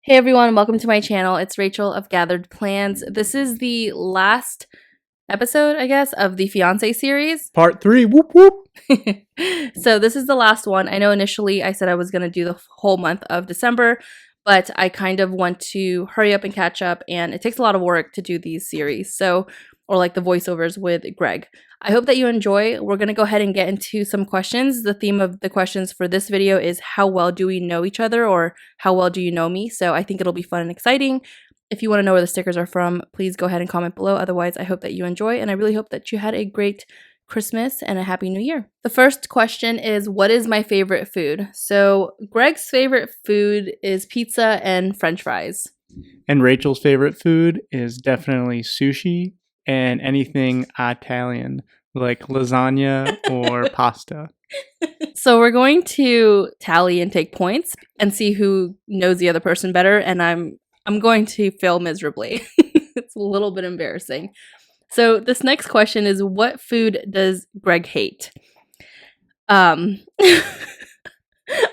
Hey everyone, welcome to my channel. It's Rachel of Gathered Plans. This is the last episode, I guess, of the Fiancé series. Part 3, whoop whoop. So this is the last one. I know initially I said I was going to do the whole month of December, but I kind of want to hurry up and catch up, and it takes a lot of work to do these series. Or like the voiceovers with Greg. I hope that you enjoy. We're going to go ahead and get into some questions. The theme of the questions for this video is how well do we know each other, or how well do you know me? So I think it'll be fun and exciting. If you want to know where the stickers are from, please go ahead and comment below. Otherwise, I hope that you enjoy, and I really hope that you had a great Christmas and a happy new year. The first question is, what is my favorite food? So Greg's favorite food is pizza and french fries. And Rachel's favorite food is definitely sushi and anything Italian, like lasagna or pasta. So we're going to tally and take points and see who knows the other person better, and I'm going to fail miserably. It's a little bit embarrassing. So this next question is, what food does Greg hate?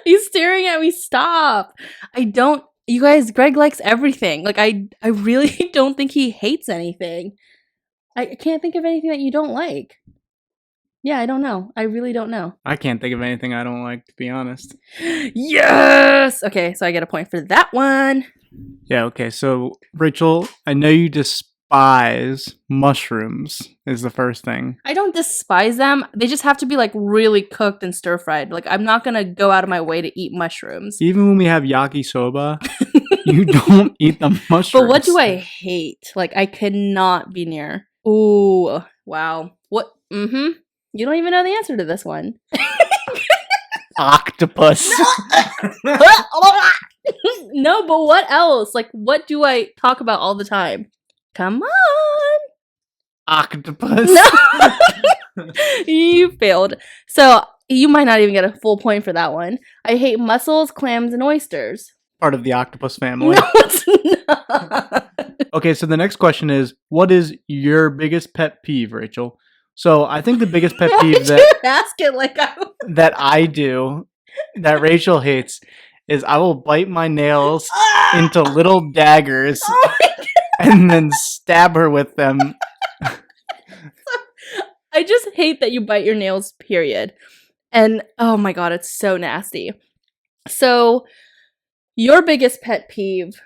He's staring at me. Stop. You guys, Greg likes everything. Like I really don't think he hates anything. I can't think of anything that you don't like. Yeah, I don't know. I really don't know. I can't think of anything I don't like, to be honest. Yes! Okay, so I get a point for that one. Yeah, okay. So, Rachel, I know you despise mushrooms is the first thing. I don't despise them. They just have to be like really cooked and stir-fried. Like I'm not going to go out of my way to eat mushrooms. Even when we have yakisoba, you don't eat the mushrooms. But what do I hate? Like I cannot be near. Ooh, wow. What? Mm-hmm. You don't even know the answer to this one. Octopus. No, but what else? Like, what do I talk about all the time? Come on. Octopus. No. You failed. So, you might not even get a full point for that one. I hate mussels, clams, and oysters. Part of the octopus family. No, it's not. Okay, so the next question is, what is your biggest pet peeve, Rachel? So I think the biggest pet peeve that I do, that Rachel hates, is I will bite my nails into little daggers and then stab her with them. I just hate that you bite your nails, period. And oh my god, it's so nasty. So, your biggest pet peeve.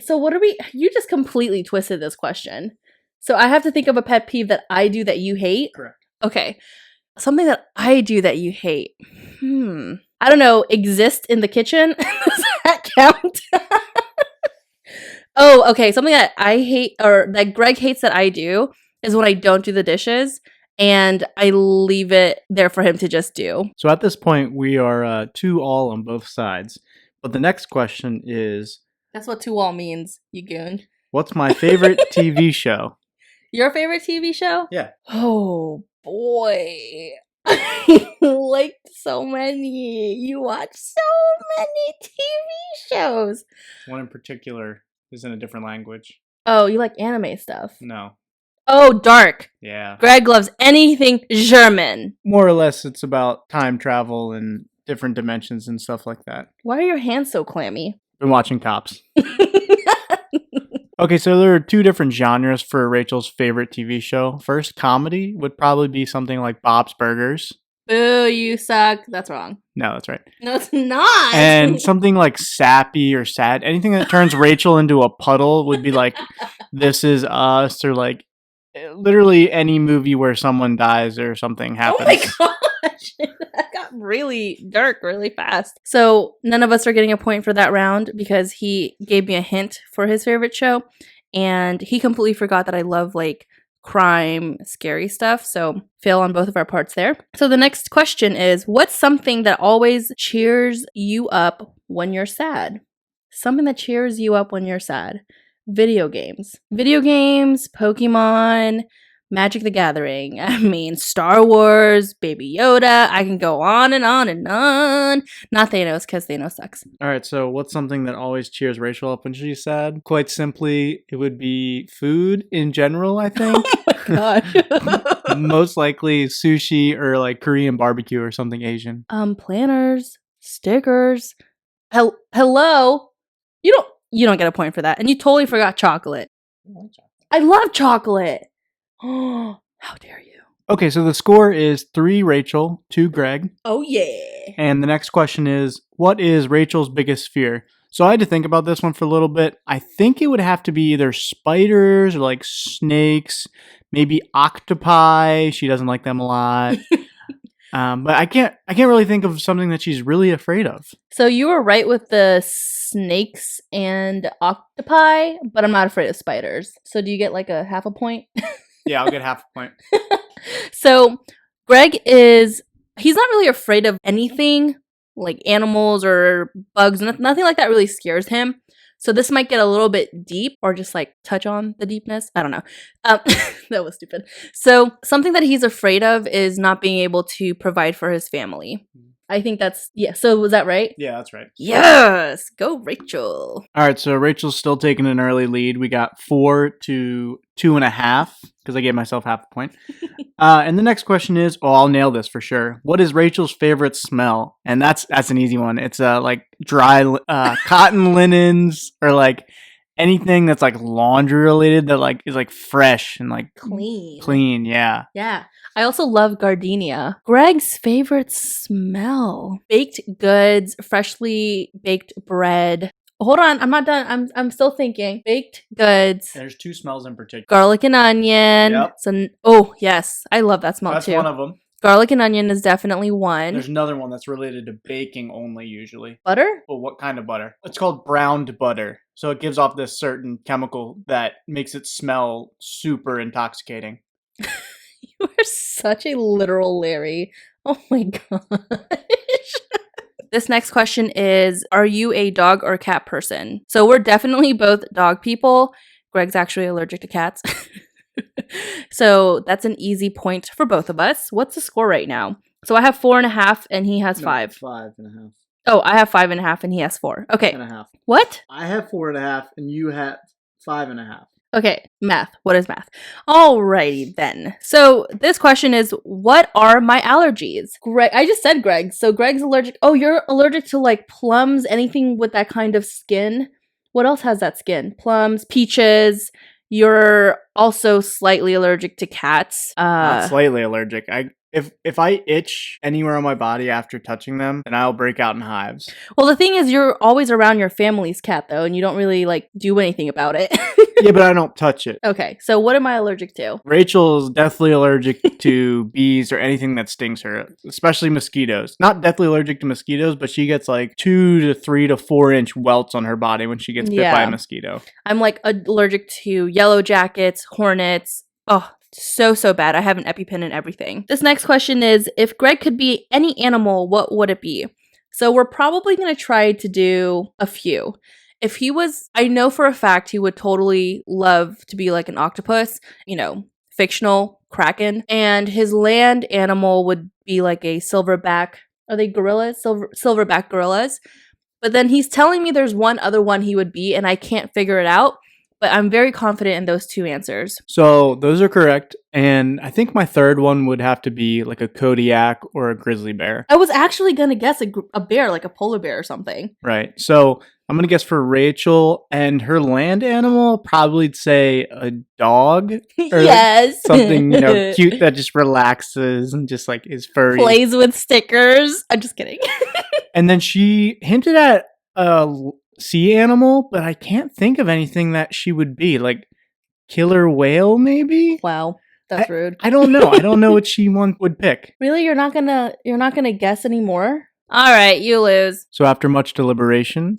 So what are we? You just completely twisted this question. So I have to think of a pet peeve that I do that you hate? Correct. Okay. Something that I do that you hate. I don't know. Exist in the kitchen? Does that count? Oh, okay. Something that I hate, or that Greg hates that I do, is when I don't do the dishes and I leave it there for him to just do. So at this point, we are 2-all on both sides. But the next question is... That's what 2-all means, you goon. What's my favorite TV show? Your favorite TV show? Yeah. Oh, boy. I like so many. You watch so many TV shows. One in particular is in a different language. Oh, you like anime stuff? No. Oh, Dark. Yeah. Greg loves anything German. More or less, it's about time travel and different dimensions and stuff like that. Why are your hands so clammy? Been watching Cops. Okay, so there are 2 different genres for Rachel's favorite TV show. First, comedy would probably be something like Bob's Burgers. Boo, you suck. That's wrong. No, that's right. No, it's not. And something like sappy or sad. Anything that turns Rachel into a puddle would be like This Is Us, or like literally any movie where someone dies or something happens. Oh my gosh. That got really dark really fast. So none of us are getting a point for that round because he gave me a hint for his favorite show, and he completely forgot that I love like crime, scary stuff. So fail on both of our parts there. So the next question is, what's something that always cheers you up when you're sad? Something that cheers you up when you're sad. Video games, Pokemon, Magic the Gathering. I mean, Star Wars, Baby Yoda. I can go on and on and on. Not Thanos, because Thanos sucks. All right, so what's something that always cheers Rachel up when she's sad? Quite simply, it would be food in general, I think. Oh my god. Most likely sushi or like Korean barbecue or something Asian. Planners, stickers. Hello? You don't... You don't get a point for that. And you totally forgot chocolate. I love chocolate. Oh, how dare you. Okay, so the score is 3 Rachel, 2 Greg. Oh, yeah. And the next question is, what is Rachel's biggest fear? So I had to think about this one for a little bit. I think it would have to be either spiders or like snakes, maybe octopi. She doesn't like them a lot. But I can't really think of something that she's really afraid of. So you were right with the snakes and octopi, but I'm not afraid of spiders. So do you get like a half a point? Yeah, I'll get half a point. So Greg he's not really afraid of anything like animals or bugs. Nothing like that really scares him. So this might get a little bit deep or just like touch on the deepness. I don't know. That was stupid. So something that he's afraid of is not being able to provide for his family. I think that's, yeah. So was that right? Yeah, that's right. Yes. Go, Rachel. All right, so Rachel's still taking an early lead. We got 4 to 2.5 because I gave myself half a point. And the next question is, I'll nail this for sure. What is Rachel's favorite smell? And that's an easy one. It's like dry cotton linens or like anything that's like laundry related that like is like fresh and like clean. Yeah. Yeah. I also love gardenia. Greg's favorite smell: baked goods, freshly baked bread. Hold on, I'm not done. I'm still thinking. Baked goods. There's 2 smells in particular. Garlic and onion. Yep. Oh yes, I love that smell That's too. one of them. Garlic and onion is definitely one. There's another one that's related to baking only usually. Butter? Well, what kind of butter? It's called browned butter. So it gives off this certain chemical that makes it smell super intoxicating. You are such a literal Larry. Oh my gosh. This next question is, are you a dog or cat person? So we're definitely both dog people. Greg's actually allergic to cats. So that's an easy point for both of us. What's the score right now? So I have 4.5 and he has 5. 5.5. Oh, I have 5.5 and he has 4. Okay. 5.5. What? I have 4.5 and you have 5.5. Okay, math. What is math? Alrighty then. So this question is, what are my allergies? Greg, I just said Greg. So Greg's allergic. Oh, you're allergic to like plums, anything with that kind of skin. What else has that skin? Plums, peaches. You're also slightly allergic to cats. Not slightly allergic. If I itch anywhere on my body after touching them, then I'll break out in hives. Well, the thing is, you're always around your family's cat though, and you don't really like do anything about it. Yeah, but I don't touch it. Okay, so what am I allergic to? Rachel's deathly allergic to bees or anything that stings her, especially mosquitoes. Not deathly allergic to mosquitoes, but she gets like 2 to 3 to 4 inch welts on her body when she gets bit by a mosquito. I'm like allergic to yellow jackets, hornets. Oh, so bad. I have an EpiPen and everything. This next question is, if Greg could be any animal, what would it be? So we're probably going to try to do a few. If he was, I know for a fact he would totally love to be like an octopus, fictional kraken. And his land animal would be like a silverback. Are they gorillas? Silverback gorillas. But then he's telling me there's one other one he would be, and I can't figure it out. But I'm very confident in those 2 answers. So those are correct. And I think my third one would have to be like a Kodiak or a grizzly bear. I was actually going to guess a bear, like a polar bear or something. Right. So I'm going to guess for Rachel, and her land animal, probably say a dog. Or yes. Something, cute that just relaxes and just like is furry. Plays with stickers. I'm just kidding. And then she hinted at a sea animal, but I can't think of anything that she would be. Like killer whale, maybe? Wow. That's rude. I don't know. I don't know what she would pick. Really? You're not gonna guess anymore? All right, you lose. So after much deliberation,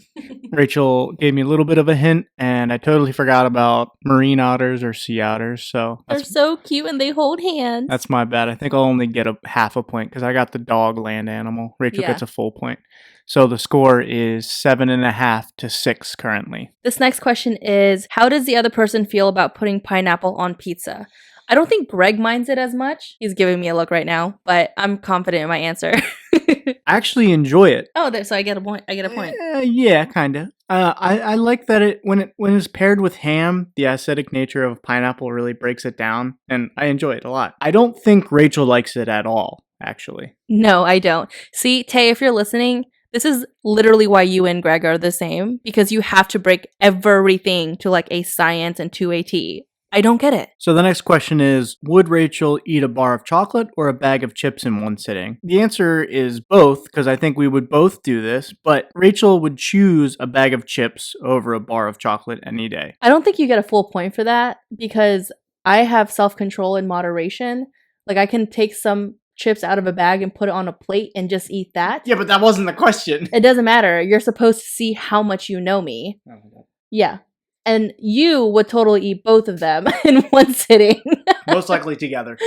Rachel gave me a little bit of a hint, and I totally forgot about marine otters or sea otters. So they're so cute and they hold hands. That's my bad. I think I'll only get a half a point because I got the dog land animal. Rachel gets a full point. So the score is 7.5 to 6 currently. This next question is, how does the other person feel about putting pineapple on pizza? I don't think Greg minds it as much. He's giving me a look right now, but I'm confident in my answer. I actually enjoy it. Oh, so I get a point. Yeah, kind of. I like that when it's paired with ham, the acidic nature of pineapple really breaks it down, and I enjoy it a lot. I don't think Rachel likes it at all, actually. No, I don't. See, Tay, if you're listening, This is literally why you and Greg are the same, because you have to break everything to like a science and to a T. I don't get it. So the next question is, would Rachel eat a bar of chocolate or a bag of chips in one sitting? The answer is both, because I think we would both do this, but Rachel would choose a bag of chips over a bar of chocolate any day. I don't think you get a full point for that, because I have self-control and moderation. Like, I can take some chips out of a bag and put it on a plate and just eat that. Yeah, but that wasn't the question. It doesn't matter. You're supposed to see how much you know me. Oh, yeah. And you would totally eat both of them in one sitting. Most likely together.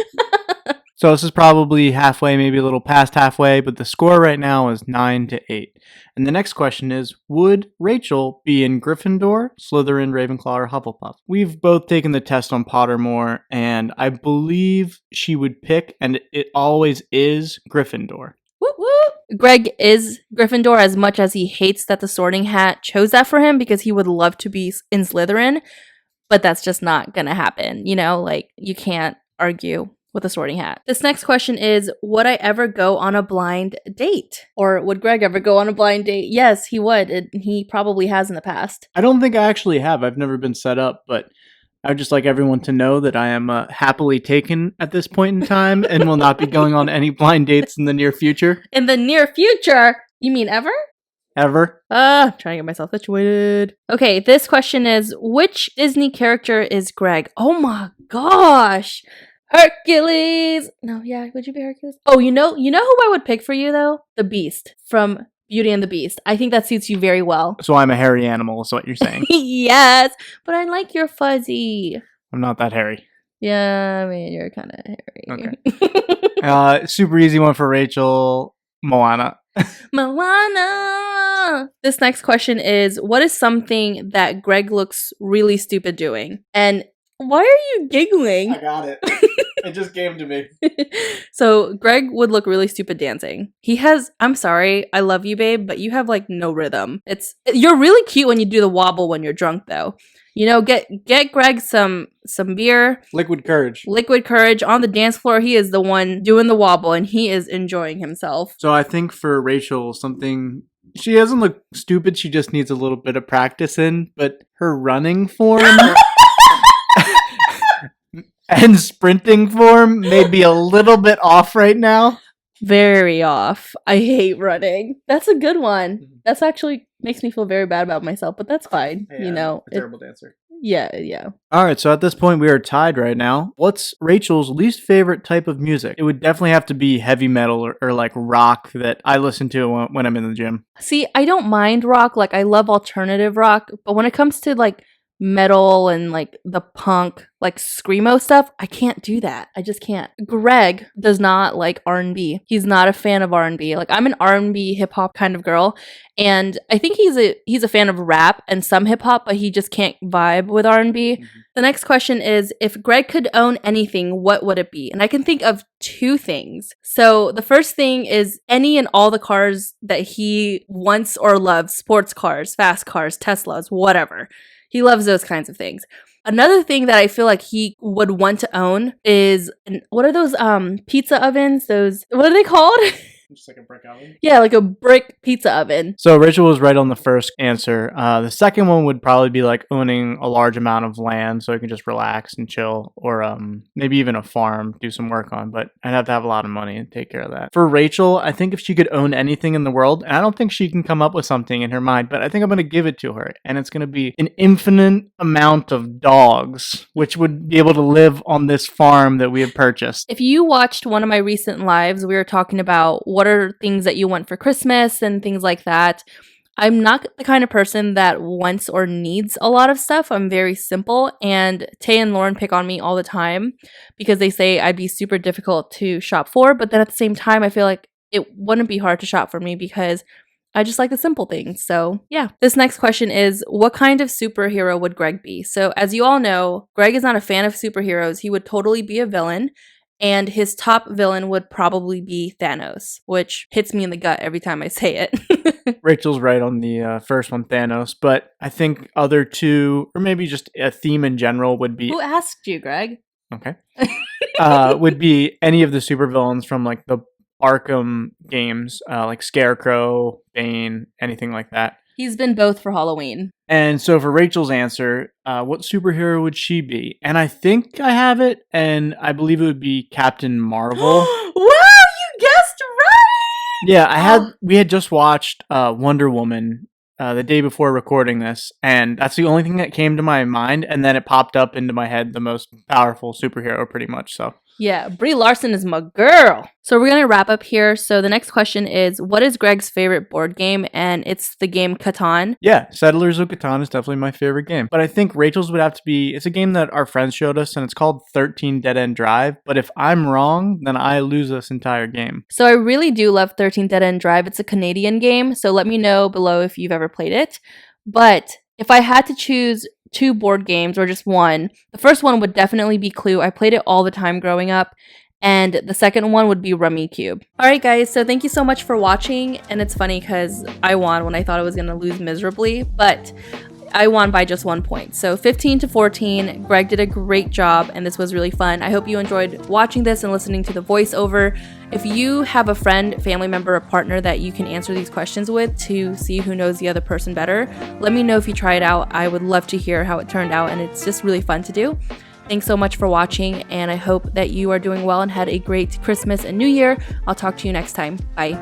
So this is probably halfway, maybe a little past halfway, but the score right now is 9-8. And the next question is, would Rachel be in Gryffindor, Slytherin, Ravenclaw, or Hufflepuff? We've both taken the test on Pottermore, and I believe she would pick, and it always is, Gryffindor. Whoop, whoop. Greg is Gryffindor, as much as he hates that the Sorting Hat chose that for him, because he would love to be in Slytherin, but that's just not gonna happen. You know, like, you can't argue with a Sorting Hat. This next question is, would I ever go on a blind date? Or would Greg ever go on a blind date? Yes, he would. He probably has in the past. I don't think I actually have. I've never been set up, but I would just like everyone to know that I am happily taken at this point in time and will not be going on any blind dates in the near future. In the near future? You mean ever? Ever? Trying to get myself situated. Okay, this question is, which Disney character is Greg? Oh my gosh. Hercules. No, yeah, would you be Hercules? Oh, you know who I would pick for you though? The Beast from Beauty and the Beast. I think that suits you very well. So I'm a hairy animal, is what you're saying. Yes, but I like your fuzzy. I'm not that hairy. Yeah, I mean, you're kind of hairy. Okay. Super easy one for Rachel. Moana. Moana. This next question is, what is something that Greg looks really stupid doing? And why are you giggling? I got it. It just came to me. So Greg would look really stupid dancing. He has, I'm sorry, I love you, babe, but you have like no rhythm. You're really cute when you do the wobble when you're drunk though. You know, get Greg some beer. Liquid courage. Liquid courage on the dance floor. He is the one doing the wobble and he is enjoying himself. So I think for Rachel, she doesn't look stupid, she just needs a little bit of practice in, but her running form and sprinting form may be a little bit off right now. Very off. I hate running. That's a good one. That's actually makes me feel very bad about myself, but that's fine. Yeah, you know, a terrible dancer. Yeah. All right, so at this point we are tied right now. What's Rachel's least favorite type of music? It would definitely have to be heavy metal or like rock that I listen to when I'm in the gym. See, I don't mind rock. Like, I love alternative rock, but when it comes to like metal and like the punk, like screamo stuff, I can't do that. I just can't. Greg does not like R&B. He's not a fan of R&B. Like, I'm an R&B hip hop kind of girl, and I think he's a fan of rap and some hip hop, but he just can't vibe with R&B. Mm-hmm. The next question is, if Greg could own anything, what would it be? And I can think of two things. So the first thing is any and all the cars that he wants or loves: sports cars, fast cars, Teslas, whatever. He loves those kinds of things. Another thing that I feel like he would want to own is, what are those pizza ovens? What are they called? Just like a brick oven? Yeah, like a brick pizza oven. So Rachel was right on the first answer. The second one would probably be like owning a large amount of land so I can just relax and chill, or maybe even a farm, do some work on, but I'd have to have a lot of money and take care of that. For Rachel, I think if she could own anything in the world, and I don't think she can come up with something in her mind, but I think I'm going to give it to her, and it's going to be an infinite amount of dogs, which would be able to live on this farm that we have purchased. If you watched one of my recent lives, we were talking about what are things that you want for Christmas and things like that. I'm not the kind of person that wants or needs a lot of stuff. I'm very simple, and Tay and Lauren pick on me all the time because they say I'd be super difficult to shop for, but then at the same time, I feel like it wouldn't be hard to shop for me because I just like the simple things. So yeah. This next question is, what kind of superhero would Greg be? So as you all know, Greg is not a fan of superheroes. He would totally be a villain. And his top villain would probably be Thanos, which hits me in the gut every time I say it. Rachel's right on the first one, Thanos, but I think other two, or maybe just a theme in general, would be... Who asked you, Greg? Okay. Would be any of the supervillains from like the Arkham games, like Scarecrow, Bane, anything like that. He's been both for Halloween. And so for Rachel's answer, what superhero would she be? And I think I have it, and I believe it would be Captain Marvel. Wow, you guessed right! Yeah, we had just watched Wonder Woman the day before recording this, and that's the only thing that came to my mind, and then it popped up into my head, the most powerful superhero, pretty much, so. Yeah, Brie Larson is my girl. So we're going to wrap up here. So the next question is, what is Greg's favorite board game? And it's the game Catan. Yeah, Settlers of Catan is definitely my favorite game. But I think Rachel's would have to be, it's a game that our friends showed us, and it's called 13 Dead End Drive. But if I'm wrong, then I lose this entire game. So I really do love 13 Dead End Drive. It's a Canadian game, so let me know below if you've ever played it. But if I had to choose 2 board games or just one, the first one would definitely be Clue. I played it all the time growing up. And the second one would be Rummy Cube. All right, guys, so thank you so much for watching. And it's funny because I won when I thought I was going to lose miserably, but I won by just 1 point. So 15-14, Greg did a great job, and this was really fun. I hope you enjoyed watching this and listening to the voiceover. If you have a friend, family member, or partner that you can answer these questions with to see who knows the other person better, let me know if you try it out. I would love to hear how it turned out, and it's just really fun to do. Thanks so much for watching, and I hope that you are doing well and had a great Christmas and New Year. I'll talk to you next time. Bye.